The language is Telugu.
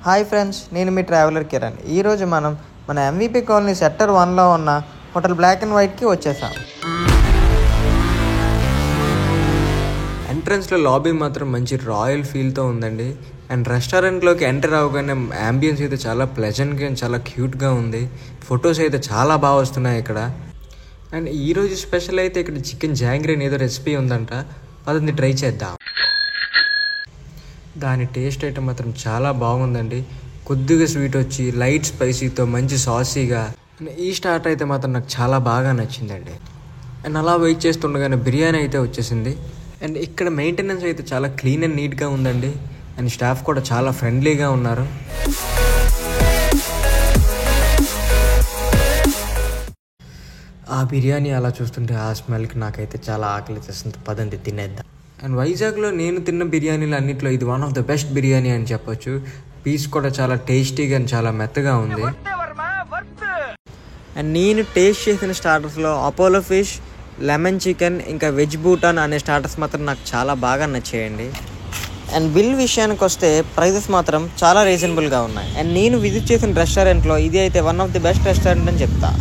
హాయ్ ఫ్రెండ్స్, నేను మీ ట్రావెలర్ కిరణ్. ఈరోజు మనం మన ఎంవిపి కాలనీ సెక్టర్ 1లో ఉన్న హోటల్ బ్లాక్ అండ్ వైట్కి వచ్చేసాం. ఎంట్రన్స్లో లాబీ మాత్రం మంచి రాయల్ ఫీల్తో ఉందండి. అండ్ రెస్టారెంట్లోకి ఎంటర్ అవ్వగానే అంబియన్స్ అయితే చాలా ప్లెజెంట్గా అండ్ చాలా క్యూట్గా ఉంది. ఫొటోస్ అయితే చాలా బాగా వస్తున్నాయి ఇక్కడ. అండ్ ఈరోజు స్పెషల్ అయితే ఇక్కడ చికెన్ జాంగ్రీ ఏదో రెసిపీ ఉందంట, అదంతా ట్రై చేద్దాం. దాని టేస్ట్ అయితే మాత్రం చాలా బాగుందండి. కొద్దిగా స్వీట్ వచ్చి లైట్ స్పైసీతో మంచి సాసీగా. ఈ స్టార్ట్ అయితే మాత్రం నాకు చాలా బాగా నచ్చిందండి. అండ్ అలా వెయిట్ చేస్తుండగానే బిర్యానీ అయితే వచ్చేసింది. అండ్ ఇక్కడ మెయింటెనెన్స్ అయితే చాలా క్లీన్ అండ్ నీట్గా ఉందండి. అండ్ స్టాఫ్ కూడా చాలా ఫ్రెండ్లీగా ఉన్నారు. ఆ బిర్యానీ అలా చూస్తుంటే ఆ స్మెల్కి నాకైతే చాలా ఆకలి చేస్తుంది. పదండి తినేద్దాం. అండ్ వైజాగ్లో నేను తిన్న బిర్యానీలు అన్నింటిలో ఇది one of the best biryani అని చెప్పొచ్చు. పీస్ కూడా చాలా టేస్టీగా అండ్ చాలా మెత్తగా ఉంది. అండ్ నేను టేస్ట్ చేసిన స్టార్టర్స్లో అపోలో ఫిష్, లెమన్ చికెన్, ఇంకా వెజ్ బూటాన్ అనే స్టార్టర్స్ మాత్రం నాకు చాలా బాగా నచ్చాయండి. అండ్ బిల్ విషయానికి వస్తే ప్రైజెస్ మాత్రం చాలా రీజనబుల్గా ఉన్నాయి. అండ్ నేను విజిట్ చేసిన రెస్టారెంట్లో ఇది అయితే one of the best restaurant అని చెప్తా.